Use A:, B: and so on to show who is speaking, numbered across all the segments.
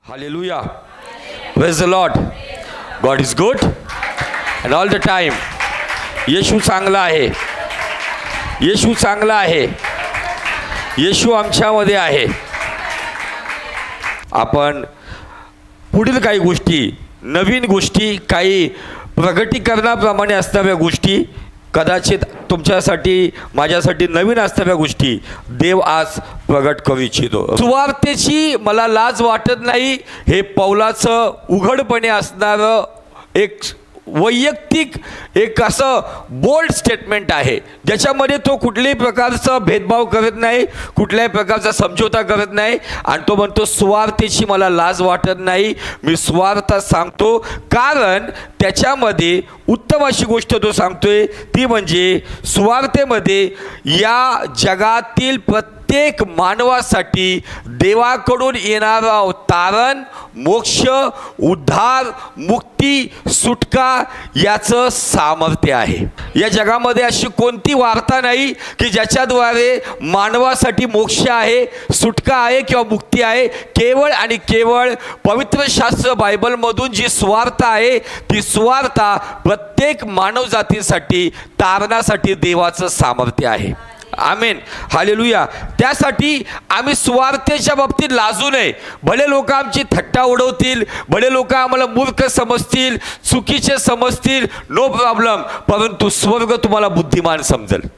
A: Hallelujah. Praise the Lord. God is good and all the time. येशू चांगला आहे. येशू चांगला आहे. येशू आमच्यामध्ये आहे. आपण पुढील काही गोष्टी, नवीन गोष्टी, काही प्रगटीकरणाप्रमाणे असणाऱ्या गोष्टी, कदाचित तुमच्यासाठी माझ्यासाठी नवीन असणाऱ्या गोष्टी देव आज प्रगट करू इच्छितो. सुवार्तेची मला लाज वाटत नाही, हे पौलाचं उघडपणे असणारं एक वैयक्तिक एक असं बोल्ड स्टेटमेंट आहे, ज्याच्यामध्ये तो कुठल्याही प्रकारचा भेदभाव करत नाही, कुठल्याही प्रकारचा समझोता करत नाही. आणि तो म्हणतो स्वार्थेची मला लाज वाटत नाही, मी स्वार्थ सांगतो. कारण त्याच्यामध्ये उत्तम अशी गोष्ट तो सांगतोय, ती म्हणजे स्वार्थेमध्ये या जगातील प्रत्येक मानवासाठी देवाकडून येणारा तारण, मोक्ष, उद्धार, मुक्ती, सुटका याचं सामर्थ्य आहे. या जगामध्ये अशी कोणती वार्ता नाही की ज्याच्याद्वारे मानवासाठी मोक्ष आहे, सुटका आहे किंवा मुक्ती आहे. केवळ आणि केवळ पवित्र शास्त्र बायबलमधून जी स्वार्थ आहे, ती स्वार्थ प्रत्येक मानवजातीसाठी तारणासाठी देवाचं सामर्थ्य आहे. आमेन, हालेलुया. त्यासाठी आम्ही स्वार्थेच्या बाबतीत लाजू नये. भले लोक आमची थट्टा उडवतील, भले लोक आम्हाला मूर्ख समजतील, चुकीचे समजतील, नो प्रॉब्लेम. परंतु स्वर्ग तुम्हाला बुद्धिमान समजेल.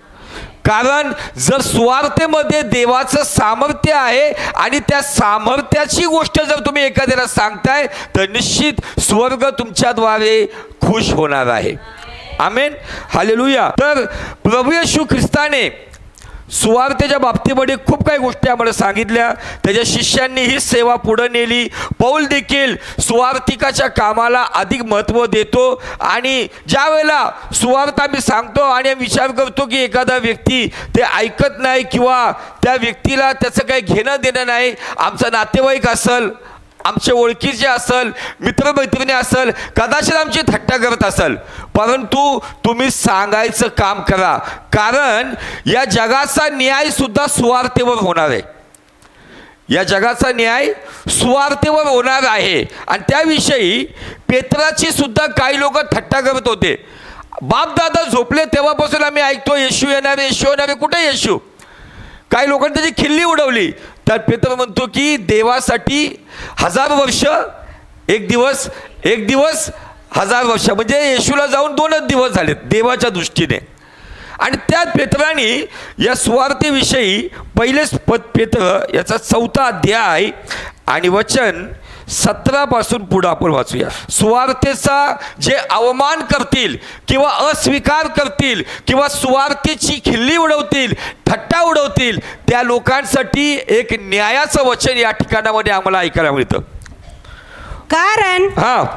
A: कारण जर स्वार्थेमध्ये देवाचं सामर्थ्य आहे आणि त्या सामर्थ्याची गोष्ट जर तुम्ही एखाद्याला सांगताय, तर निश्चित स्वर्ग तुमच्याद्वारे खुश होणार आहे. आमेन, हालेलुया. तर प्रभू येशू ख्रिस्ताने सुवार्तेच्या बाबतीमध्ये खूप काही गोष्टी आम्हाला सांगितल्या. त्याच्या शिष्यांनी ही सेवा पुढे नेली. पौल देखील सुवार्तिकाच्या कामाला अधिक महत्त्व देतो. आणि ज्या वेळेला सुवार्थ आम्ही सांगतो आणि विचार करतो की एखादा व्यक्ती ते ऐकत नाही किंवा त्या व्यक्तीला त्याचं काही घेणं देणं नाही, आमचा नातेवाईक असेल, आमचे ओळखीचे असेल, मित्रमैत्रिणी असेल, कदाचित आमची थट्टा करत असेल, परंतु तुम्ही सांगायचं काम करा. कारण या जगाचा न्याय सुद्धा सुवार्तेवर होणार आहे. या जगाचा न्याय सुवार्तेवर होणार आहे. आणि त्याविषयी पेत्राची सुद्धा काही लोक थट्टा करत होते. बापदादा झोपले तेव्हापासून आम्ही ऐकतो येशू येणार, येशू येणार, कुठे येशू? काही लोकांनी त्याची खिल्ली उडवली. तर पेत्र म्हणतो की देवासाठी 1000 वर्ष एक दिवस, एक दिवस 1000 वर्ष, म्हणजे येशूला जाऊन 2च दिवस झालेत देवाच्या दृष्टीने. आणि त्यात पेत्राने या सुवार्तेविषयी पहिलेच पेत्र याचा 4था अध्याय आणि वचन 17 पासून पुढे आपण वाचूया. सुवार्तेचा जे अवमान करतील किंवा अस्वीकार करतील किंवा सुवार्तेची खिल्ली उडवतील, थट्टा उडवतील, त्या लोकांसाठी एक न्यायाचं वचन या ठिकाणामध्ये आम्हाला ऐकायला मिळतं.
B: कारण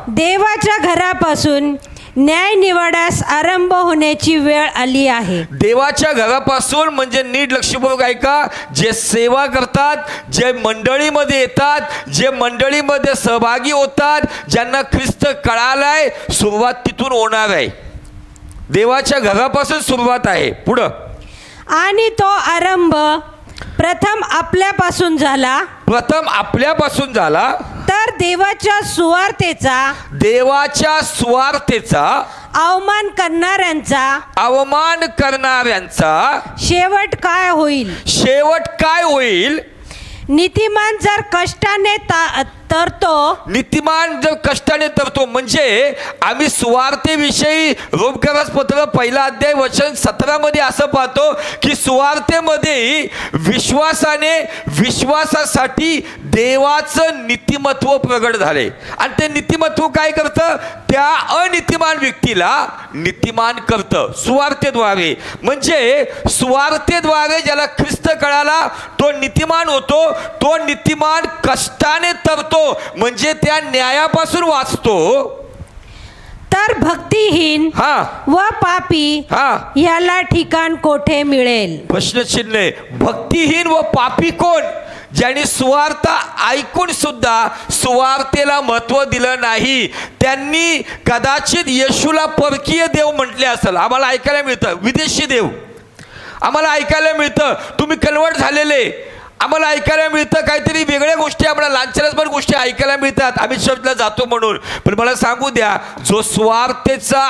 B: देवाच्या घरापासून न्याय निवाड्यास आरंभ होण्याची वेळ आली आहे.
A: देवाच्या घरापासून म्हणजे नीट लक्षपूर्वक ऐका, जे सेवा करतात, जे मंडळीमध्ये येतात, जे मंडळीमध्ये सहभागी होतात, ज्यांना ख्रिस्त कळालाय, सुरुवात तिथून होणार आहे. देवाच्या घरापासून सुरुवात आहे. पुढं,
B: आणि तो आरंभ प्रथम आपल्यापासून झाला.
A: प्रथम आपल्यापासून झाला.
B: तर देवाच्या सुवार्तेचा अवमान करणाऱ्यांचा शेवट काय होईल?
A: शेवट काय होईल?
B: नीतिमान जर कष्टाने तरतो,
A: नीतिमान जर कष्टाने तरतो. म्हणजे आम्ही सुवार्तेविषयी रोमकरास पत्र 1 अध्याय वचन 17 मध्ये असं पाहतो की सुवार्तेमध्ये विश्वासासाठी देवाचं नीतिमत्व प्रगट झाले. आणि ते नीतिमत्व काय करतं? त्या अनीतिमान व्यक्तीला नीतिमान करतं सुवार्तेद्वारे. म्हणजे सुवार्तेद्वारे ज्याला ख्रिस्त कळाला तो नीतिमान होतो. तो नीतिमान कष्टाने तरतो, म्हणजे त्या न्यायापासून वाचतो.
B: तर भक्तिहीन व पापी याला ठिकाण कोठे मिळेल?
A: प्रश्नचिन्ह आहे. भक्तिहीन व पापी कोण? ज्यांनी सुवार्थ ऐकून सुद्धा सुवार्तेला महत्त्व दिलं नाही. त्यांनी कदाचित येशूला परकीय देव म्हटले असेल. आम्हाला ऐकायला मिळतं विदेशी देव, आम्हाला ऐकायला मिळतं तुम्ही कन्वर्ट झालेले, आम्हाला ऐकायला मिळतं काहीतरी वेगळ्या गोष्टी, आम्हाला लांछनास्पद गोष्टी ऐकायला मिळतात, आम्ही चर्चला जातो म्हणून. पण मला सांगू द्या, जो स्वार्थतेचा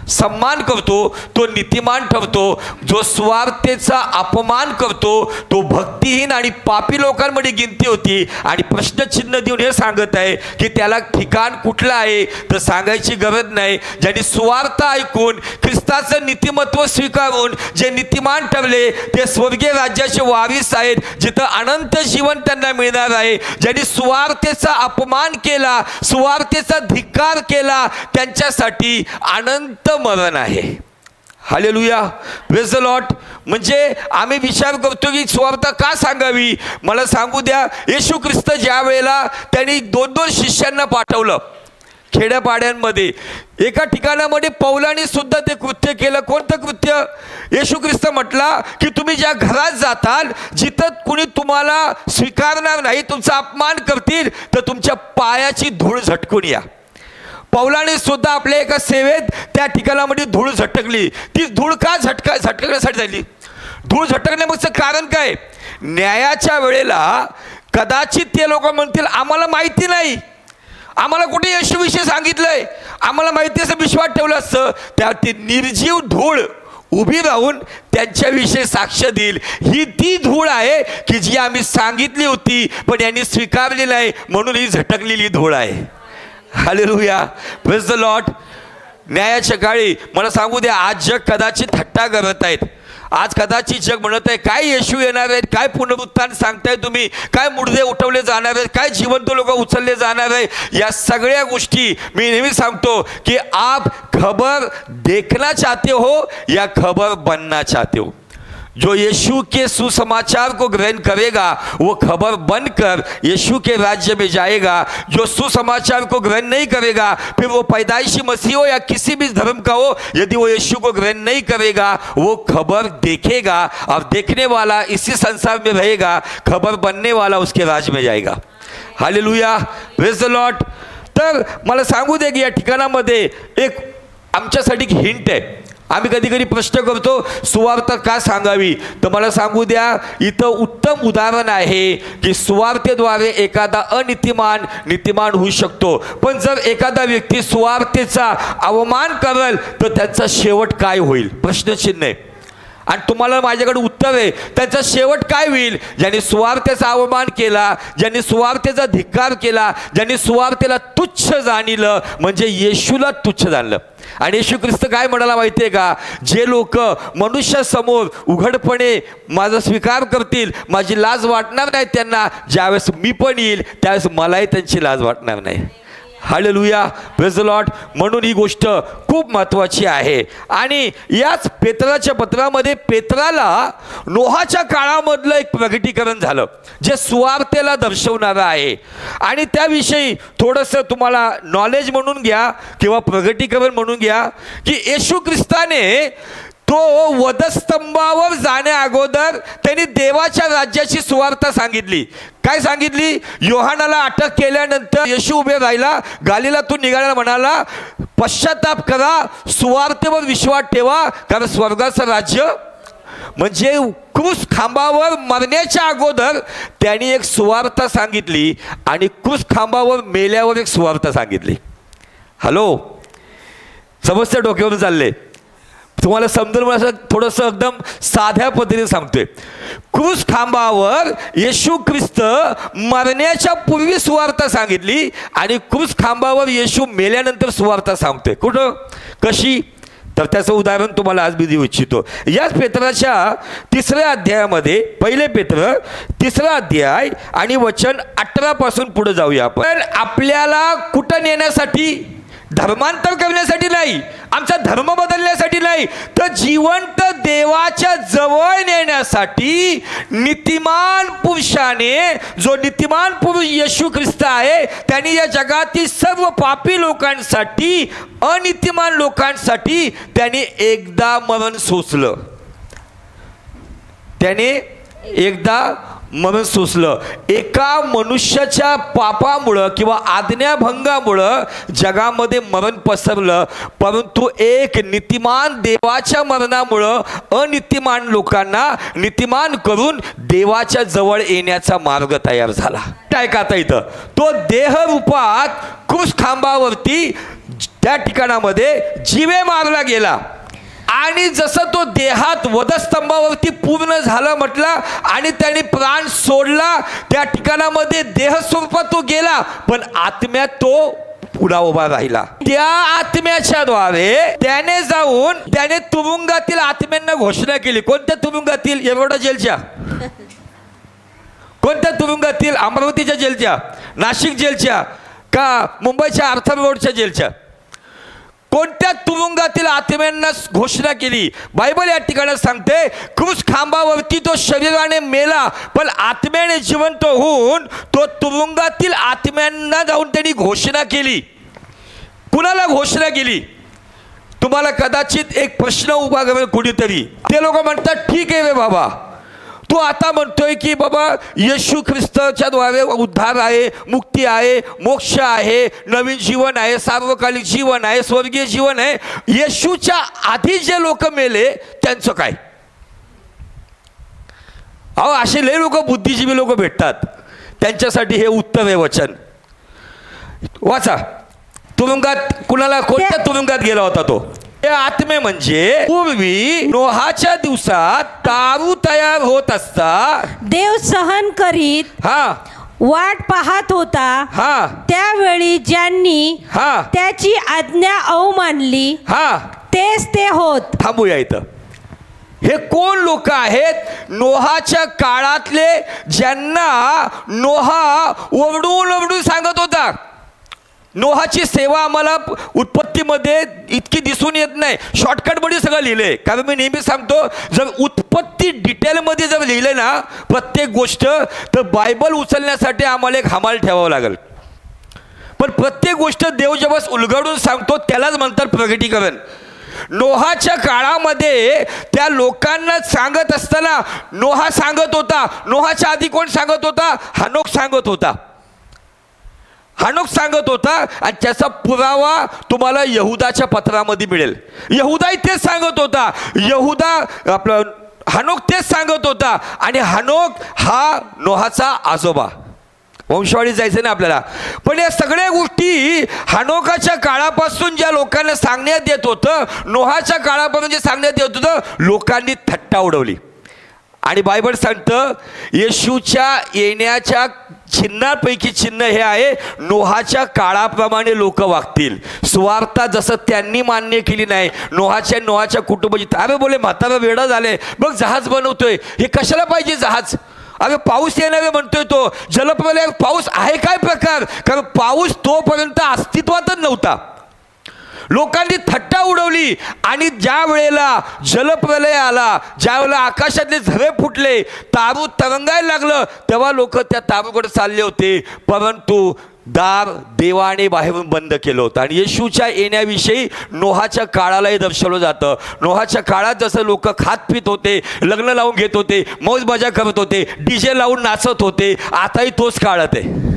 A: सम्मान करतो तो नीतिमान ठरतो, जो स्वार्थतेचा अपमान करतो तो भक्तिहीन आणि पापी लोकांमध्ये गिनती होती. आणि प्रश्नचिन्ह देऊन हे सांगत आहे की त्याला ठिकाण कुठलं आहे तर सांगायची गरज नाही. ज्यांनी स्वार्थ ऐकून ख्रिस्ताचं नीतिमत्व स्वीकारून जे नीतिमान ठरले ते स्वर्गीय राज्याचे वारीस आहेत, जिथं अनंत जीवन त्यांना मिळणार आहे. ज्यांनी स्वार्थतेचा अपमान केला, स्वार्थतेचा धिक्कार केला, त्यांच्यासाठी अनंत मरण आहे. Hallelujah, praise the Lord. म्हणजे आम्ही विचार करतो की स्वार्थ का सांगावी. मला सांगू द्या, येशू ख्रिस्त ज्या वेळेला त्यांनी 2-2 शिष्यांना पाठवलं खेड्यापाड्यांमध्ये, एका ठिकाणामध्ये पौलाने सुद्धा ते कृत्य केलं. कोणतं कृत्य? येशू ख्रिस्त म्हटला की तुम्ही ज्या घरात जाताल जिथं कुणी तुम्हाला स्वीकारणार नाही, तुमचा अपमान करतील, तर तुमच्या पायाची धूळ झटकून या. पौलाने सुद्धा आपल्या एका सेवेत त्या ठिकाणामध्ये धूळ झटकली. ती धूळ का झटकण्यासाठी झाली? धूळ झटकण्यामागचं कारण काय? न्यायाच्या वेळेला कदाचित ते लोक म्हणतील आम्हाला माहिती नाही, आम्हाला कुठे येशूविषयी सांगितलंय, आम्हाला माहिती असं विश्वास ठेवलं असतं. त्या ती निर्जीव धूळ उभी राहून त्यांच्याविषयी साक्ष देईल. ही ती धूळ आहे की जी आम्ही सांगितली होती पण यांनी स्वीकारली नाही, म्हणून ही झटकलेली धूळ आहे. Hallelujah, praise the lord. न्यायाच्या काळी मला सांगू द्या, आज जग कदाचित थट्टा करत आहेत. आज कदाचित जग म्हणत आहे काय येशू येणार आहेत, काय पुनरुत्थान सांगताय तुम्ही, काय मुर्दे उठवले जाणार आहेत, काय जिवंत लोक उचलले जाणार आहे. या सगळ्या गोष्टी मी नेहमी सांगतो की आप खबर देखना चाहते हो या खबर बनना चाहते हो. जो यीशु के सुसमाचार को ग्रहण करेगा वो खबर बनकर यीशु के राज्य में जाएगा. जो सुसमाचार को ग्रहण नहीं करेगा, फिर वो पैदाइशी मसीह हो या किसी भी धर्म का हो, यदि वो यीशु को ग्रहण नहीं करेगा वो खबर देखेगा और देखने वाला इसी संसार में रहेगा, खबर बनने वाला उसके राज्य में जाएगा. Hallelujah, praise the Lord. तर मला सांगू दे की या ठिकाणामध्ये एक आमच्यासाठी हिंट आहे. आम्ही कधी कधी प्रश्न करतो सुवार्थ का सांगावी, तर मला सांगू द्या, इथं उत्तम उदाहरण आहे की सुवार्थेद्वारे एखादा अनितिमान नीतिमान होऊ शकतो. पण जर एखादा व्यक्ती सुवार्थेचा अवमान करेल तर त्याचा शेवट काय होईल? प्रश्नचिन्ह आहे. आणि तुम्हाला माझ्याकडे उत्तर आहे, त्याचा शेवट काय होईल? ज्यांनी सुवार्थेचा अवमान केला, ज्यांनी सुवार्थेचा धिक्कार केला, ज्यांनी सुवार्थेला तुच्छ जाणलं, म्हणजे येशूला तुच्छ जाणलं. आणि येशू ख्रिस्त काय म्हणाला माहिती आहे का? जे लोक मनुष्यासमोर उघडपणे माझा स्वीकार करतील, माझी लाज वाटणार नाही त्यांना, ज्यावेळेस मी पण येईल त्यावेळेस मलाही त्यांची लाज वाटणार नाही. Hallelujah, praise the Lord. म्हणून ही गोष्ट खूप महत्त्वाची आहे. आणि याच पेत्राच्या पत्रामध्ये पेत्राला नोहाच्या काळामधलं एक प्रगटीकरण झालं जे सुवार्थेला दर्शवणारं आहे. आणि त्याविषयी थोडंसं तुम्हाला नॉलेज म्हणून घ्या किंवा प्रगटीकरण म्हणून घ्या की येशू ख्रिस्ताने तो वधस्तंभावर जाण्या अगोदर त्यांनी देवाच्या राज्याची सुवार्ता सांगितली. काय सांगितली? योहानाला अटक केल्यानंतर येशू उभे राहिला, गालिलातून निघाला, म्हणाला पश्चाताप करा, सुवार्तेवर विश्वास ठेवा, कारण स्वर्गाचं राज्य. म्हणजे क्रूस खांबावर मरण्याच्या अगोदर त्यांनी एक सुवार्ता सांगितली आणि क्रूस खांबावर मेल्यावर एक सुवार्ता सांगितली. हॅलो, समस्या डोक्यावर चालले, तुम्हाला समजून मला थोडंसं एकदम साध्या पद्धतीने सांगतोय. क्रूस खांबावर येशू ख्रिस्त मरण्याच्या पूर्वी सुवार्ता सांगितली आणि क्रूस खांबावर येशू मेल्यानंतर सुवार्ता सांगतोय. कुठं, कशी? तर त्याचं उदाहरण तुम्हाला आज मी देऊ इच्छितो. याच पेत्राच्या 3ऱ्या अध्यायामध्ये, पहिले पेत्र 3रा अध्याय आणि वचन 18 पासून पुढे जाऊया आपण. आपल्याला कुठं नेण्यासाठी? धर्मांतर करण्यासाठी नाही, आमचा धर्म बदलण्यासाठी नाही, तर जिवंत देवाच्या जवळ नेण्यासाठी नीतिमान पुरुषाने, जो नीतिमान पुरुष येशू ख्रिस्त आहे, त्यांनी या जगातील सर्व पापी लोकांसाठी, अनितिमान लोकांसाठी त्यांनी एकदा मरण सोसलं. त्याने एकदा मरण सोसलं. एका मनुष्याच्या पापामुळं किंवा आज्ञाभंगामुळं जगामध्ये मरण पसरलं, परंतु एक नीतिमान देवाच्या मरणामुळं अनीतिमान लोकांना नीतिमान करून देवाच्या जवळ येण्याचा मार्ग तयार झाला. काय का आता इथं तो देहरूपात क्रूस खांबावरती त्या ठिकाणामध्ये जीवे मारला गेला आणि जसं तो देहात वधस्तंभावरती पूर्ण झाला म्हटला आणि त्याने प्राण सोडला, त्या ठिकाणामध्ये देहस्वरूपात तो गेला, पण आत्म्यात तो पुढा उभा राहिला. त्या आत्म्याच्या द्वारे त्याने जाऊन त्याने तुरुंगातील आत्म्यांना घोषणा केली. कोणत्या तुरुंगातील? येरवडा जेलच्या. कोणत्या तुरुंगातील? अमरावतीच्या जेलच्या, नाशिक जेलच्या, का मुंबईच्या आर्थर रोडच्या जेलच्या? कोणत्या तुरुंगातील आत्म्यांना घोषणा केली? बायबल या ठिकाणी सांगते क्रूस खांबावरती तो शरीराने मेला, पण आत्म्याने जिवंत होऊन तो तुरुंगातील आत्म्यांना जाऊन त्यांनी घोषणा केली. कुणाला घोषणा केली? तुम्हाला कदाचित एक प्रश्न उभा करेल कुणीतरी. ते लोक म्हणतात ठीक आहे रे बाबा, तू आता म्हणतोय की बाबा येशू ख्रिस्ताच्या द्वारे उद्धार आहे, मुक्ती आहे, मोक्ष आहे, नवीन जीवन आहे, सार्वकालिक जीवन आहे, स्वर्गीय जीवन आहे. येशूच्या आधी जे लोक मेले त्यांचं काय? अहो असे लय लोक, बुद्धिजीवी लोक भेटतात, त्यांच्यासाठी हे उत्तर आहे वचन. वाचा. तुरुंगात कुणाला, कोणत्या तुरुंगात गेला होता तो? हे आत्मे म्हणजे पूर्वी नोहाच्या दिवसात दारू तयार होत असता
B: देव सहन करीत वाट पाहत होता, त्यावेळी ज्यांनी त्याची आज्ञा अवमानली तेच ते होत.
A: थांबूया इथं. हे कोण लोक आहेत? नोहाच्या काळातले, ज्यांना नोहा ओरडून ओरडून सांगत होता. नोहाची सेवा आम्हाला उत्पत्तीमध्ये इतकी दिसून येत नाही, शॉर्टकटमध्ये सगळं लिहिलंय. कारण मी नेहमी सांगतो, जर उत्पत्ती डिटेलमध्ये जर लिहिलं ना प्रत्येक गोष्ट, तर बायबल उचलण्यासाठी आम्हाला एक हमाल ठेवावं लागेल. पण प्रत्येक गोष्ट देव जेव्हा उलगडून सांगतो त्यालाच म्हणतात प्रगटीकरण. नोहाच्या काळामध्ये त्या लोकांना सांगत असताना नोहा सांगत होता. नोहाच्या आधी कोण सांगत होता? हनोक सांगत होता. हनोक सांगत होता आणि त्याचा पुरावा तुम्हाला यहुदाच्या पत्रामध्ये मिळेल. यहुदा तेच सांगत होता. यहुदा आपलं हनोक तेच सांगत होता. आणि हनोक हा नोहाचा आजोबा. वंशवाळी जायचं ना आपल्याला. पण या सगळ्या गोष्टी हनोकाच्या काळापासून ज्या लोकांना सांगण्यात येत होतं, नोहाच्या काळापासून जे सांगण्यात येत होतं, लोकांनी थट्टा उडवली. आणि बायबल सांगतं येशूच्या येण्याच्या चिन्हापैकी चिन्ह हे आहे, नोहाच्या काळाप्रमाणे लोक वागतील. सुवार्ता जसं त्यांनी मान्य केली नाही, नोहाच्या कुटुंबाची. अरे बोले म्हातारा वेडा झाले, बघ जहाज बनवतोय. हे कशाला पाहिजे जहाज? अरे पाऊस येणारे म्हणतोय तो, जलप्रलय. पाऊस आहे काय प्रकार? कारण पाऊस तोपर्यंत अस्तित्वातच नव्हता. लोकांनी थट्टा उडवली. आणि ज्या वेळेला जलप्रलय आला, ज्या वेळेला आकाशातले झरे फुटले, तारू तरंगायला लागलं, तेव्हा लोक त्या तारूकडे चालले होते. परंतु दार देवाने बाहेरून बंद केलं होतं. आणि येशूच्या येण्याविषयी नोहाच्या काळालाही दर्शवलं जातं. नोहाच्या काळात जसं लोक खात पित होते, लग्न लावून घेत होते, मौज मजा करत होते, डीजे लावून नाचत होते, आताही तोच काळात आहे.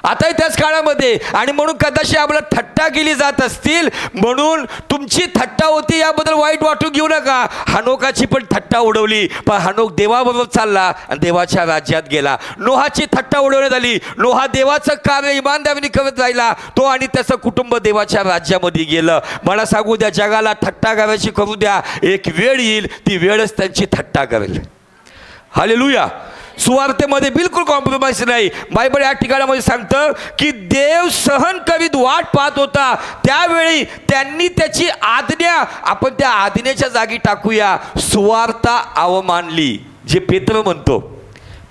A: आताही त्याच काळामध्ये. आणि म्हणून कदाचित आम्हाला थट्टा केली जात असतील, म्हणून तुमची थट्टा होती याबद्दल वाईट वाटून घेऊ नका. हनोकाची पण थट्टा उडवली, पण हनोक देवाबरोबर चालला आणि देवाच्या राज्यात गेला. नोहाची थट्टा उडवण्यात आली. नोहा देवाचं कार्य इमानदारीने करत राहिला, तो आणि त्याचं कुटुंब देवाच्या राज्यामध्ये गेलं. मला सांगू द्या, जगाला थट्टा करायची करू द्या, एक वेळ येईल ती वेळच त्यांची थट्टा करेल. हालेलुया. सुवार्तेमध्ये बिलकुल कॉम्प्रोमाइज नाही. बायबल या ठिकाणामध्ये सांगतं की देव सहन करीत वाट पाहत होता, त्यावेळी त्यांनी त्याची आज्ञा, आपण त्या आज्ञेच्या जागी टाकूया, सुवार्ता अवमानली. जे पेत्र म्हणतो,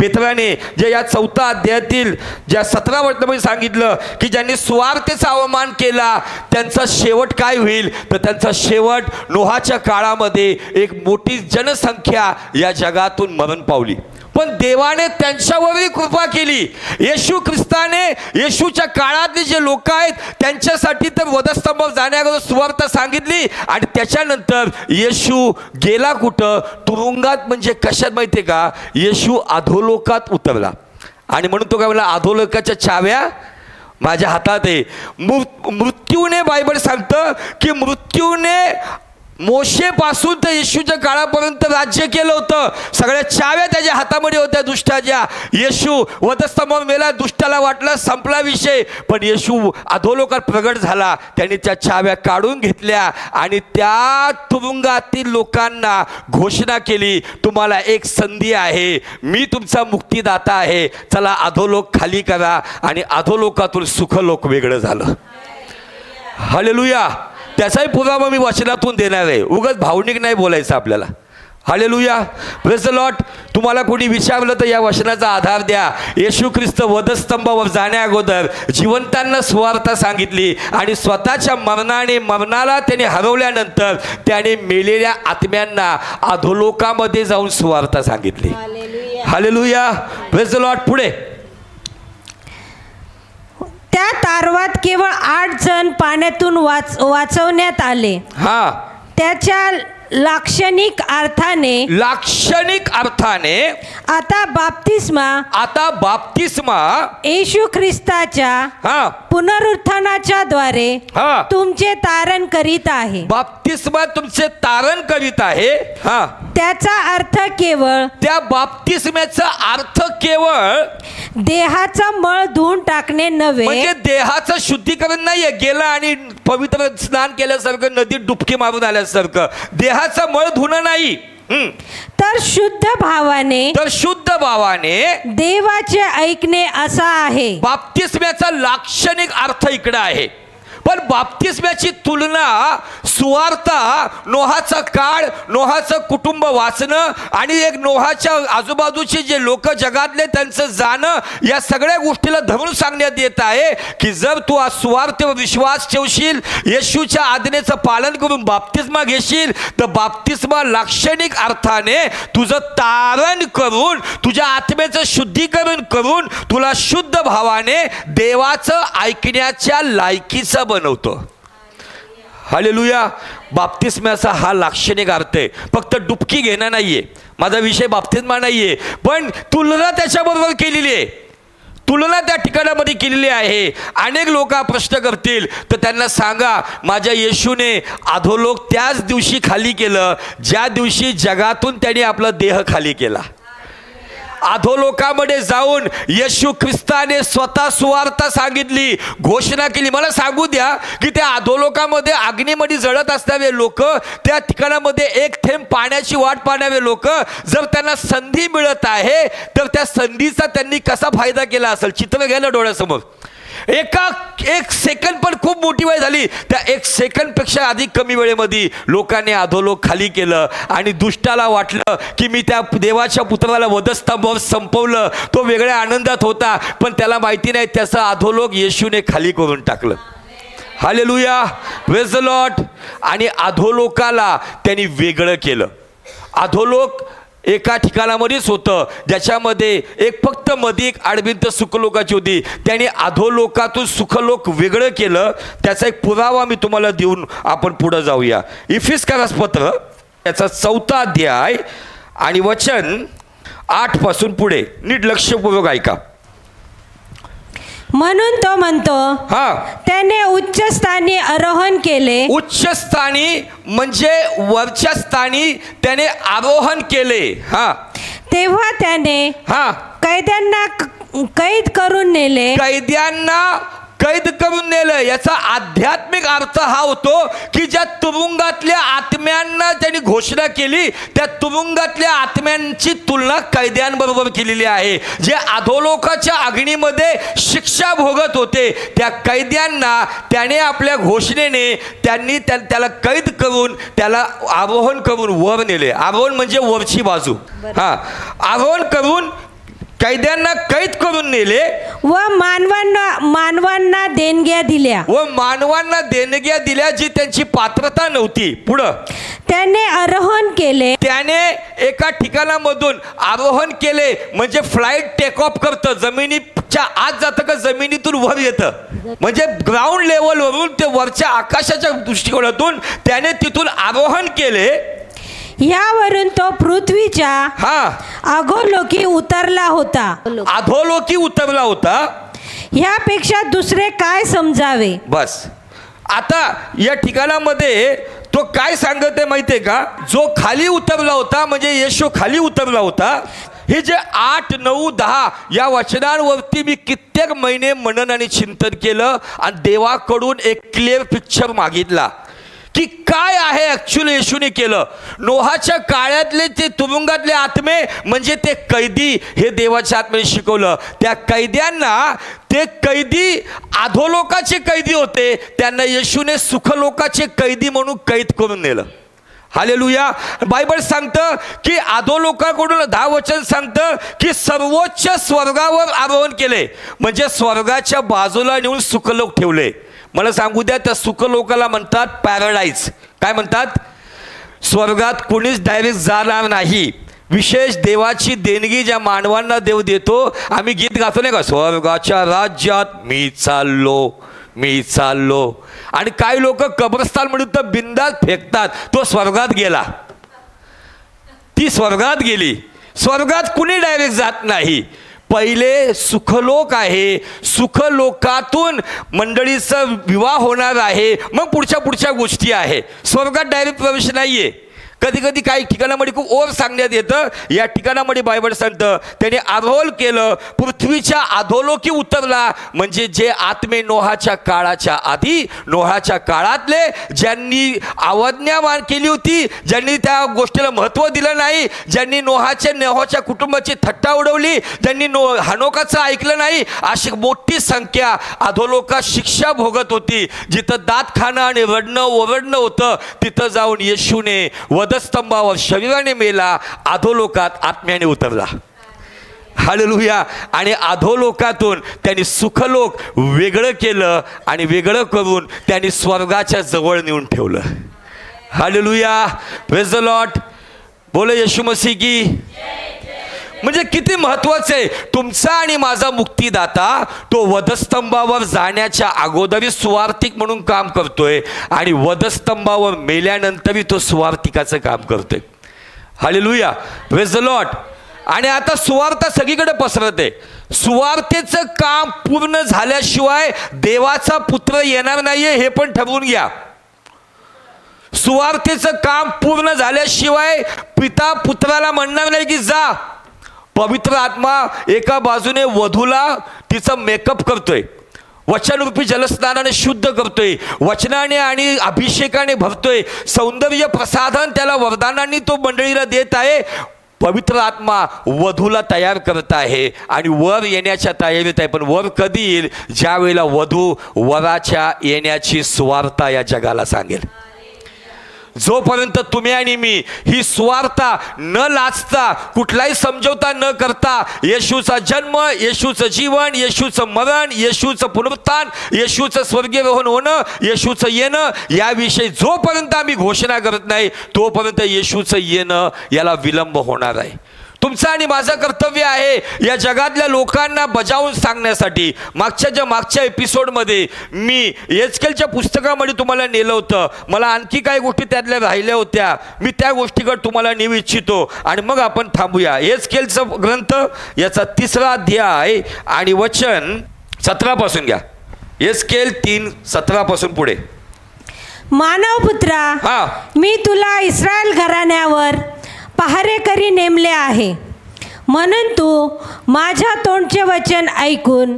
A: पेत्राने जे या 4 अध्यायातील ज्या 17 वचनामध्ये सांगितलं की ज्यांनी सुवार्तेचा अवमान केला त्यांचा शेवट काय होईल, तर त्यांचा शेवट नोहाच्या काळामध्ये एक मोठी जनसंख्या या जगातून मरण पावली. पण देवाने त्यांच्यावरही कृपा केली. येशू ख्रिस्ताने येशूच्या काळातले जे लोक आहेत त्यांच्यासाठी तर वधस्तंभावर जाण्याअगोदर सुवार्ता सांगितली. आणि त्याच्यानंतर येशू गेला कुठं? तुरुंगात. म्हणजे कशात माहिती आहे का? येशू अधोलोकात उतरला. आणि म्हणून तो काय म्हणला? अधोलोकाच्या चाव्या माझ्या हातात आहे. मृत्यूने, बायबल सांगतं की मृत्यूने मोशेपासून तर येशूच्या काळापर्यंत राज्य केलं होतं. सगळ्या चाव्या त्याच्या हातामध्ये होत्या दुष्टाच्या. येशू वधस्तंभावर मेला, दुष्टाला वाटलं संपला विषय. पण येशू अधोलोकात प्रगट झाला. त्यांनी त्या चाव्या काढून घेतल्या आणि त्या तुरुंगातील लोकांना घोषणा केली, तुम्हाला एक संधी आहे, मी तुमचा मुक्तिदाता आहे, चला अधोलोक खाली करा. आणि अधोलोकातून सुखलोक वेगळं झालं. हालेलुया. त्याचाही पुरावा मी वचनातून देणार आहे. उगाच भावनिक नाही बोलायचं आपल्याला. हालेलुया. Praise the Lord. तुम्हाला कोणी विचारलं तर या वचनाचा आधार द्या. येशू ख्रिस्त वधस्तंभावर जाण्याअगोदर जिवंतांना सुवार्ता सांगितली आणि स्वतःच्या मरणाला त्याने हरवल्यानंतर त्याने मेलेल्या आत्म्यांना अधोलोकामध्ये जाऊन सुवार्ता सांगितली. हालेलुया. Praise the Lord. पुढे
B: त्या तारवात केवळ 8 जण पाण्यातून वाचवण्यात आले. त्याच्या लाक्षणिक अर्थाने आता बाप्तिस्मा येशू ख्रिस्ताच्या पुनरुत्थानाच्या द्वारे तुमचे तारण करीत आहे.
A: बाप्तिस्मा तुमचे तारण करीत आहे.
B: त्याचा अर्थ केवळ,
A: त्या बाप्तिस्म्याचा अर्थ केवळ
B: देहाचा मळ धुवून टाकणे नव्हे.
A: म्हणजे देहाचं शुद्धीकरण नाहीये. गेला आणि पवित्र स्नान केल्यासारखं, नदीत डुबकी मारून आल्यासारखं. देहाचा मळ धुणं नाही,
B: तर शुद्ध भावाने देवाचे ऐकणे असा आहे.
A: बाप्तिस्म्याचा लाक्षणिक अर्थ इकडे आहे. पण बाप्तिस्म्याची तुलना सुवार्ता, नोहाचा काळ, नोहाचं कुटुंब वाचणं आणि एक नोहाच्या आजूबाजूचे जे लोक जगातले त्यांचं जाणं, या सगळ्या गोष्टीला धरून सांगण्यात येत आहे की जर तू आज सुवार्तेवर विश्वास ठेवशील, येशूच्या आज्ञेचं पालन करून बाप्तिस्मा घेशील, तर बाप्तिस्मा लाक्षणिक अर्थाने तुझं तारण करून, तुझ्या आत्मेचं शुद्धीकरण करून तुला शुद्ध भावाने देवाचं ऐकण्याच्या लायकीचं बनवतो. हालेलुया. बाप्तिस्म्याचा हा लाक्षणिक अर्थ आहे. फक्त डुबकी घेणं नाहीये. माझा विषय बाप्तिस्मा नाहीये, पण तुलना त्याच्याबरोबर केलेली आहे. तुलना त्या ठिकाणामध्ये केलेली आहे. अनेक लोक प्रश्न करतील तर त्यांना सांगा, माझ्या येशूने अधोलोक त्याच दिवशी खाली केलं ज्या दिवशी जगातून त्याने आपला देह खाली केला. अधोलोकामध्ये जाऊन येशू ख्रिस्ताने स्वतः सुवार्ता सांगितली, घोषणा केली. मला सांगू द्या की त्या अधोलोकामध्ये अग्नीमध्ये जळत असणारे लोक, त्या ठिकाणामध्ये एक थेंब पाण्याची वाट पाहणारे लोक, जर त्यांना संधी मिळत आहे तर त्या संधीचा त्यांनी कसा फायदा केला असेल. चित्र घ्या ना डोळ्यासमोर. एक सेकंद पण खूप मोठी वेळ झाली. त्या 1 सेकंदपेक्षा अधिक कमी वेळेमध्ये लोकांनी अधोलोक खाली केलं आणि दुष्टाला वाटलं की मी त्या देवाच्या पुत्राला वधस्तंभावर संपवलं. तो वेगळ्या आनंदात होता, पण त्याला माहिती नाही त्याचं अधोलोक येशूने खाली करून टाकलं. हालेलुया. Praise the Lord. आणि अधोलोकाला त्यांनी वेगळं केलं. अधोलोक एका ठिकाणामध्येच होतं ज्याच्यामध्ये एक फक्त मध्ये एक आडभिंत सुखलोकाची होती. त्याने अधोलोकातून सुखलोक वेगळं केलं. त्याचा एक पुरावा मी तुम्हाला देऊन आपण पुढे जाऊया. इफिस्करास पत्र त्याचा 4था अध्याय आणि वचन 8 पासून पुढे नीट लक्षपूर्वक ऐका.
B: म्हणून तो म्हणतो, त्याने उच्च स्थानी आरोहण केले.
A: उच्च स्थानी म्हणजे वरच्या स्थानी त्याने आरोहण केले.
B: तेव्हा त्याने कैद्यांना कैद करून नेले.
A: कैद्यांना कैद करून नेलं. याचा आध्यात्मिक अर्थ हा होतो की ज्या तुरुंगातल्या आत्म्यांना त्यांनी घोषणा केली, त्या तुरुंगातल्या आत्म्यांची तुलना कैद्यांबरोबर केलेली आहे. जे अधोलोकाच्या अग्नीमध्ये शिक्षा भोगत होते, त्या कैद्यांना त्याने आपल्या घोषणेने त्यांनी त्याला कैद करून त्याला आरोहण करून वर नेले. आरोहण म्हणजे वरची बाजू. आरोहण करून कैद्यांना कैद करून नेले
B: व मानवांना देणग्या दिल्या.
A: व मानवांना देणग्या दिल्या जी त्यांची पात्रता नव्हती. पुढं
B: त्याने आरोहण केले.
A: त्याने एका ठिकाणामधून आरोहण केले म्हणजे फ्लाईट टेक ऑफ करतं, जमिनीच्या आत जातं का जमिनीतून वर येतं, म्हणजे ग्राउंड लेवलवरून ते वरच्या आकाशाच्या दृष्टिकोनातून त्याने तिथून आरोहण केले.
B: यावरून तो पृथ्वीच्या अधोलोकी उतरला होता.
A: अधोलोकी उतरला होता.
B: यापेक्षा दुसरे काय समजावे.
A: बस आता या ठिकाणामध्ये तो काय सांगत आहे माहितीये का, जो खाली उतरला होता म्हणजे येशू खाली उतरला होता. हे जे 8, 9, 10 या वचनांवरती मी कित्येक महिने मनन आणि चिंतन केलं आणि देवाकडून एक क्लिअर पिक्चर मागितला की काय आहे ॲक्च्युली येशूने केलं. नोहाच्या काळातले ते तुरुंगातले आत्मे म्हणजे ते कैदी, हे देवाच्या आत्म्याने शिकवलं. त्या कैद्यांना, ते कैदी अधोलोकाचे कैदी होते, त्यांना येशूने सुखलोकाचे कैदी म्हणून कैद करून नेलं. हालेलुया. बायबल सांगतं की अधोलोकाकडून 10 वचन सांगतं की सर्वोच्च स्वर्गावर आरोहण केले, म्हणजे स्वर्गाच्या बाजूला नेऊन सुखलोक ठेवले. मला सांगू द्या, त्या सुखलोकाला म्हणतात पॅराडाईज. काय म्हणतात? स्वर्गात कोणीच डायरेक्ट जाणार नाही. विशेष देवाची देणगी ज्या मानवांना देव देतो. आम्ही गीत गातो नाही का, स्वर्गाच्या राज्यात मी चाललो, मी चाललो. आणि काही लोक कब्रस्तान म्हणून तर बिंदास फेकतात, तो स्वर्गात गेला, ती स्वर्गात गेली. स्वर्गात कुणी डायरेक्ट जात नाही. पहिले सुखलोक आहे, सुखलोकातून मंडळीचा विवाह होणार आहे, मग पुढच्या गोष्टी आहे. स्वर्गात डायरेक्ट प्रवेश नाहीये. कधी कधी काही ठिकाणामध्ये खूप ओर सांगण्यात येतं. या ठिकाणामध्ये बायबल सांगतं त्याने आरोहण केलं, पृथ्वीच्या अधोलोकी उतरला, म्हणजे जे आत्मे नोहाच्या काळाच्या आधी, नोहाच्या काळातले ज्यांनी अवज्ञा केली होती, ज्यांनी त्या गोष्टीला महत्त्व दिलं नाही, ज्यांनी नोहाच्या कुटुंबाची थट्टा उडवली, ज्यांनी हनोकाचं ऐकलं नाही, अशी मोठी संख्या अधोलोकात शिक्षा भोगत होती. जिथं दात खाणं आणि रडणं ओरडणं होतं, तिथं जाऊन येशूने वधस्तंभावर शरीराने मेला, अधोलोकात आत्म्याने उतरला. हालेलुया. आणि अधोलोकातून त्यांनी सुखलोक वेगळं केलं आणि वेगळं करून त्यांनी स्वर्गाच्या जवळ नेऊन ठेवलं. हालेलुया. Praise the Lord. बोले येशू मसीह की. म्हणजे किती महत्वाचं आहे. तुमचा आणि माझा मुक्तीदाता तो वधस्तंभावर जाण्याच्या अगोदरही सुवार्थिक म्हणून काम करतोय आणि वधस्तंभावर मेल्यानंतरही तो सुवार्थिकाचं काम करतोय. हालेलुया. Praise the Lord. आणि आता सुवार्ता सगळीकडे पसरते. सुवार्तेचं काम पूर्ण झाल्याशिवाय देवाचा पुत्र येणार नाहीये, हे पण ठरवून घ्या. सुवार्तेचं काम पूर्ण झाल्याशिवाय पिता पुत्राला म्हणणार नाही की जा. पवित्र आत्मा एका बाजूने वधूला तिचा मेकअप करतोय, वचनरूपी जलस्नानाने शुद्ध करतोय, वचनाने आणि अभिषेकाने भरतोय, सौंदर्य प्रसाधन त्याला वरदानांनी तो मंडळीला देत आहे. पवित्र आत्मा वधूला तयार करत आहे आणि वर येण्याच्या तयारीत आहे. पण वर कधी येईल? ज्या वेळेला वधू वराच्या येण्याची सुवार्ता या जगाला सांगेल. जोपर्यंत तुम्ही आणि मी ही सुवार्ता न लाचता, कुठलाही समझोता न करता, येशूचा जन्म, येशूचं जीवन, येशूचं मरण, येशूचं पुनरुत्थान, येशूचं स्वर्गीय रोहन होणं, येशूचं येणं याविषयी जोपर्यंत आम्ही घोषणा करत नाही, तोपर्यंत येशूचं येणं याला विलंब होणार आहे. तुमचं आणि माझं कर्तव्य आहे या जगातल्या लोकांना बजावून सांगण्यासाठी. मागच्या एपिसोडमध्ये मी एचकेलच्या पुस्तकामध्ये तुम्हाला नेलं होतं. मला आणखी काही गोष्टी त्यातल्या राहिल्या होत्या, मी त्या गोष्टीकडे तुम्हाला नेऊ इच्छितो आणि मग आपण थांबूया. एचकेलचा ग्रंथ याचा 3रा अध्याय आणि वचन 17 पासून घ्या. एचकेल 3:17 पासून पुढे.
B: मानवपुत्रा, मी तुला इस्रायल घराण्यावर पहारेकरी नेमले आहे, म्हणून तू माझ्या तोंडचे वचन ऐकून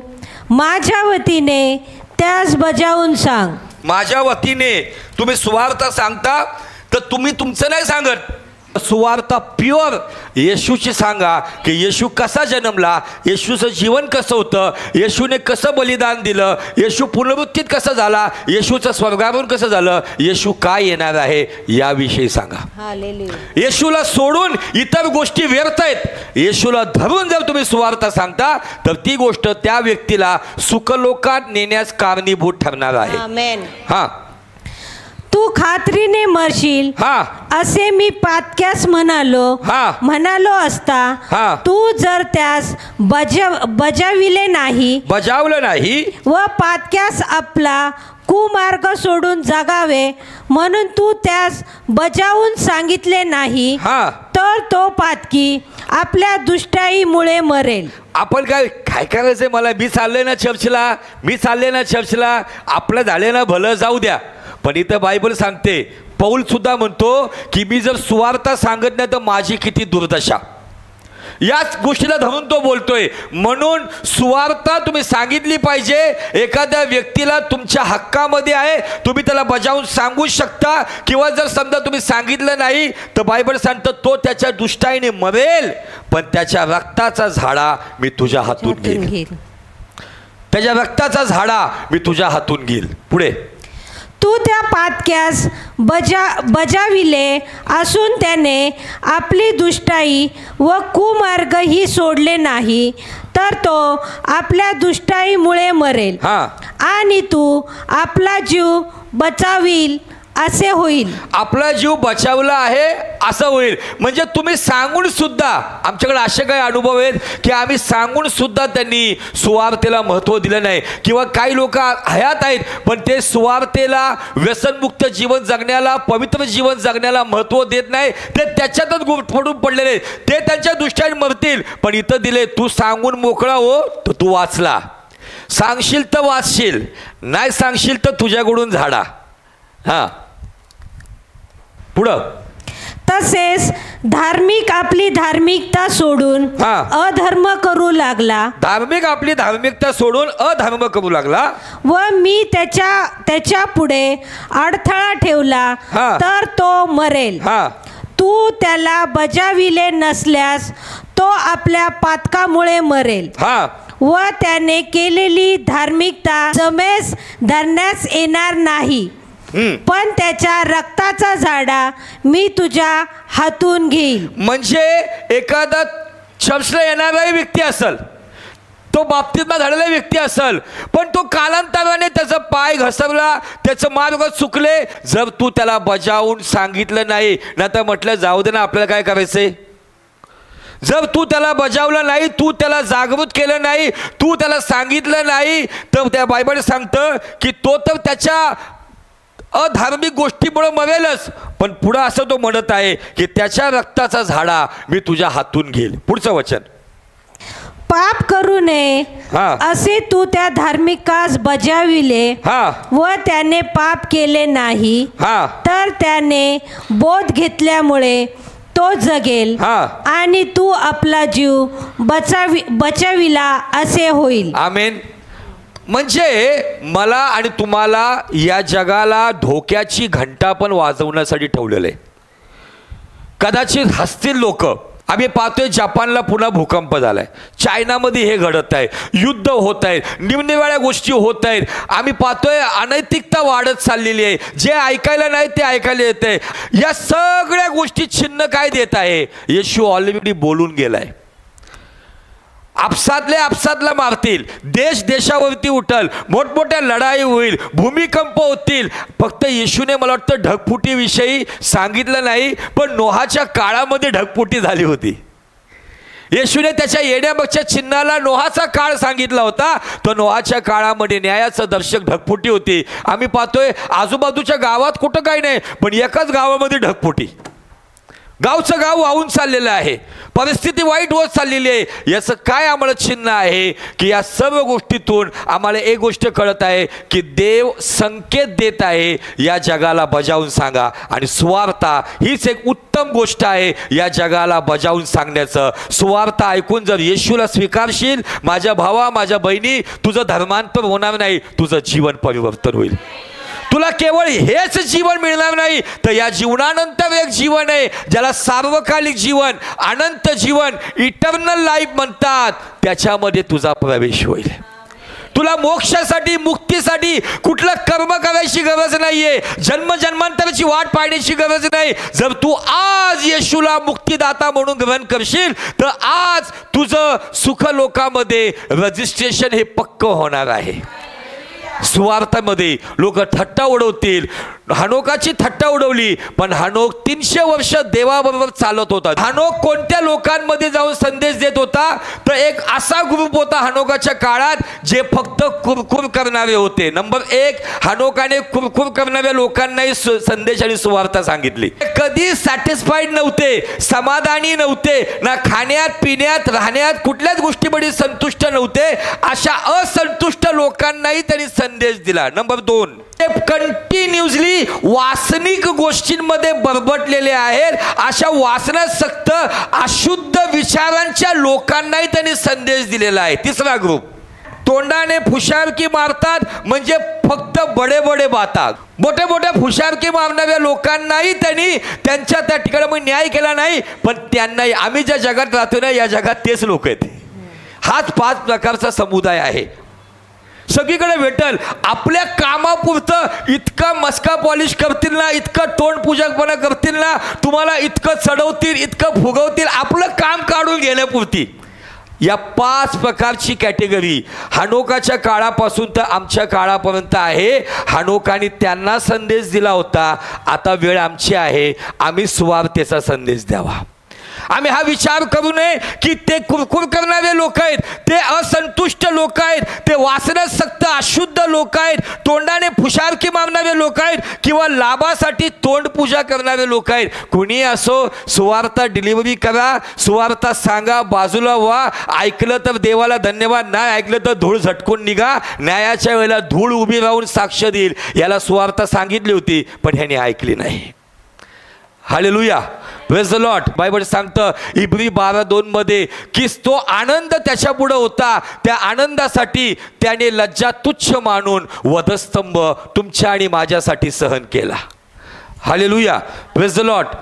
B: माझ्या वतीने त्यास बजावून सांग.
A: माझ्या वतीने तुम्ही सुवार्ता सांगता तर तुम्ही तुमचं नाही सांगत, सुवार्ता प्युअर येशूची सांगा की येशू कसा जन्मला, येशूचं जीवन कसं होतं, येशूने कसं बलिदान दिलं, येशू पुनरुत्थित कसं झाला, येशूचं स्वर्गारोहण कसं झालं, येशू काय येणार आहे याविषयी सांगा. येशूला सोडून इतर गोष्टी व्यर्थ आहेत. येशूला धरून जर तुम्ही सुवार्ता सांगता तर ती गोष्ट त्या व्यक्तीला सुखलोकात नेण्यास कारणीभूत ठरणार आहे.
B: आमेन.
A: हां.
B: तू खात्रीने मरशील
A: हा
B: असे मी पातक्यास म्हणालो असता तू जर त्यास बजाविले
A: बजावलं नाही
B: व पातक्यास आपला कुमार्ग सोडून जगावे म्हणून तू त्यास बजावून सांगितले नाही तर तो पातकी आपल्या दुष्टाईमुळे मरेल.
A: आपण काय करायचंय? मी चालले ना चर्चला आपलं झाले ना भलं जाऊ द्या. पण इथं बायबल सांगते, पौल सुद्धा म्हणतो की मी जर सुवार्ता सांगत नाही तर माझी किती दुर्दशा. याच गोष्टीला धरून तो बोलतोय. म्हणून सुवार्ता तुम्ही सांगितली पाहिजे. एखाद्या व्यक्तीला तुमच्या हक्कामध्ये आहे, तुम्ही त्याला बजावून सांगू शकता. किंवा जर समजा तुम्ही सांगितलं नाही तर बायबल सांगतं तो त्याच्या दुष्टाईने मरेल, पण त्याच्या रक्ताचा झाडा मी तुझ्या हातून घेईल. त्याच्या रक्ताचा झाडा मी तुझ्या हातून घेईल. पुढे,
B: तू त्या पातक्यास बजाविले असून त्याने आपली दुष्टाई व कुमार्ग ही सोडले नाही तर तो आपल्या दुष्टाईमुळे मरेल आणि तू आपला जीव बचावील असे होईल.
A: आपला जीव बचावला आहे असं होईल. म्हणजे तुम्ही सांगून सुद्धा, आमच्याकडे असे काही अनुभव आहेत की आम्ही सांगून सुद्धा त्यांनी सुवार्तेला महत्त्व दिलं नाही. किंवा काही लोक हयात आहेत पण ते सुवार्तेला, व्यसनमुक्त जीवन जगण्याला, पवित्र जीवन जगण्याला महत्त्व देत नाही. ते त्याच्यातच पडून पडलेले, ते त्यांच्या दृष्टीने मरतील. पण इथं दिले, तू सांगून मोकळा हो तर तू वाचला. सांगशील तर वाचशील, नाही सांगशील तर तुझ्याकडून झाडा. पुढं,
B: तसेच धार्मिक आपली धार्मिकता सोडून अधर्म करू लागला.
A: आपली धार्मिकता सोडून अधर्म करू लागला
B: व मी त्याच्या पुढे अडथळा ठेवला तर तो मरेल. तू त्याला बजाविले नसल्यास तो आपल्या पातकामुळे मरेल व त्याने केलेली धार्मिकता जमेस धरण्यास येणार नाही, पण त्याच्या रक्ताचा झाडा मी तुझ्या हातून घेईल.
A: म्हणजे एखादा चर्चला येणारा व्यक्ती असेल, तो बाप्तिस्मा झालेला व्यक्ती असेल, पण तो कालांतराने त्याचा पाय घसरला, त्याचं मार्ग चुकले, जर तू त्याला बजावून सांगितलं नाही ना तर म्हटलं जाऊ दे ना, आपल्याला काय करायचंय. जर तू त्याला बजावलं नाही, तू त्याला जागृत केलं नाही, तू त्याला सांगितलं नाही, तर त्या बायबल सांगतं की तो तर त्याच्या अधार्मिक गोष्टीमुळे मरेलच. पण पुढं असं तो म्हणत आहे की त्याच्या रक्ताचा झाडा मी तुझ्या हातून घेईल. पुढचं वचन,
B: पाप करू नये असे तू त्या धार्मिकास बजाविले व त्याने पाप केले नाही तर त्याने बोध घेतल्यामुळे तो जगेल आणि तू आपला जीव बचाविला असे होईल.
A: आमेन. म्हणजे मला आणि तुम्हाला या जगाला धोक्याची घंटा पण वाजवण्यासाठी ठेवलेलं आहे. कदाचित हसतील लोक. आम्ही पाहतोय जपानला पुन्हा भूकंप झालाय, चायनामध्ये हे घडत आहे, युद्ध होत आहेत, निरनिराळ्या गोष्टी होत आहेत. आम्ही पाहतोय अनैतिकता वाढत चाललेली आहे. जे ऐकायला नाही ते ऐकायला येते. या सगळ्या गोष्टी चिन्ह काय देत आहे? येशू ऑलरेडी बोलून गेलाय. आपसातला मारतील, देश देशावरती उठल, मोठमोठ्या लढाई होईल, भूमिकंप होतील. फक्त येशूने मला वाटतं ढगफुटीविषयी सांगितलं नाही, पण नोहाच्या काळामध्ये ढगफुटी झाली होती. येशूने त्याच्या येण्यामागच्या चिन्हाला नोहाचा काळ सांगितला होता. तो नोहाच्या काळामध्ये न्यायाचं दर्शक ढगफुटी होती. आम्ही पाहतोय आजूबाजूच्या गावात कुठं काही नाही, पण एकाच गावामध्ये ढगफुटी. गावचं गाव वाहून चाललेलं आहे, परिस्थिती वाईट होत चाललेली आहे. याचं काय आम्हाला चिन्ह आहे की या सर्व गोष्टीतून आम्हाला एक गोष्ट कळत आहे की देव संकेत देत आहे, या जगाला बजावून सांगा. आणि सुवार्ता हीच एक उत्तम गोष्ट आहे या जगाला बजावून सांगण्याचं. सुवार्ता ऐकून जर येशूला स्वीकारशील, माझ्या भावा माझ्या बहिणी, तुझं धर्मांतर होणार नाही, तुझं जीवन परिवर्तन होईल. तुला केवळ हेच जीवन मिळणार नाही, तर या जीवनानंतर एक जीवन आहे ज्याला सार्वकालिक जीवन, अनंत जीवन, इटर्नल लाईफ म्हणतात. त्याच्यामध्ये तुझा प्रवेश होईल. तुला मोक्षासाठी, मुक्तीसाठी कुठलं कर्म करायची गरज नाहीये, जन्मजन्मांतराची वाट पाहण्याची गरज नाही. जर तू आज येशूला मुक्तीदाता म्हणून ग्रहण करशील तर आज तुझं सुखलोकामध्ये रजिस्ट्रेशन हे पक्क होणार आहे. सुवार्थामध्ये लोक थट्टा उडवतील. हनोकाची थट्टा उडवली, पण हनोक 300 वर्ष देवाबरोबर चालत होता. हनोक कोणत्या लोकांमध्ये जाऊन संदेश देत होता? तर एक असा ग्रुप होता हनोकाच्या काळात जे फक्त कुरकुर करणारे होते. नंबर 1, हनोकाने कुरकुर करणाऱ्या लोकांनाही संदेश आणि सुवार्ता सांगितली. कधी सॅटिस्फाईड नव्हते, समाधानी नव्हते, ना खाण्यात पिण्यात राहण्यात कुठल्याच गोष्टीमध्ये संतुष्ट नव्हते. अशा असंतुष्ट लोकांनाही त्यांनी संदेश दिला. नंबर 2, ते कंटिन्युअसली वासनिक गोष्टींमध्ये बरबटलेले आहेत. अशा वासनासक्त अशुद्ध विचारांच्या लोकांनाही त्यांनी संदेश दिलेला आहे. तिसरा ग्रुप, तोंडाने फुशारकी मारतात, म्हणजे फक्त बडे बडे बातात. मोठे मोठे फुशारकी मारणाऱ्या लोकांनाही त्यांनी त्यांच्या त्या ठिकाणी न्याय केला नाही. पण त्यांनाही, आम्ही ज्या जगात राहतो ना, या जगात तेच लोक आहेत. हाच 5 प्रकारचा समुदाय आहे. सगळीकडे भेटल. आपल्या कामापुरतं इतकं मस्का पॉलिश करतील ना, इतकं तोंड पूजकपणा करतील ना, तुम्हाला इतकं चढवतील, इतकं फुगवतील, आपलं काम काढून घेण्यापुरती. या 5 प्रकारची कॅटेगरी हनोकाच्या काळापासून तर आमच्या काळापर्यंत आहे. हनोकाने त्यांना संदेश दिला होता. आता वेळ आमची आहे, आम्ही सुवार्तेचा संदेश द्यावा. आम्ही हा विचार करू नये की ते कुरकुर करणारे लोक आहेत, ते असंतुष्ट लोक आहेत, ते वासनासक्त अशुद्ध लोक आहेत, तोंडाने फुशारकी मारणारे लोक आहेत, किंवा लाभासाठी तोंडपूजा करणारे लोक आहेत. कुणी असो, सुवार्ता डिलिव्हरी करा, सुवार्ता सांगा, बाजूला व्हा. ऐकलं तर देवाला धन्यवाद, नाही ऐकलं तर धूळ झटकून निघा. न्यायाच्या वेळेला धूळ उभी राहून साक्ष देईल. याला सुवार्ता सांगितली होती, पण ह्याने ऐकली नाही. Hallelujah, praise the Lord. Bible सांगतं इब्री 12:2 मध्ये की तो आनंद त्याच्या पुढे होता, त्या आनंदासाठी त्याने लज्जा तुच्छ मानून वधस्तंभ तुमच्या आणि माझ्यासाठी सहन केला. Hallelujah, praise the Lord.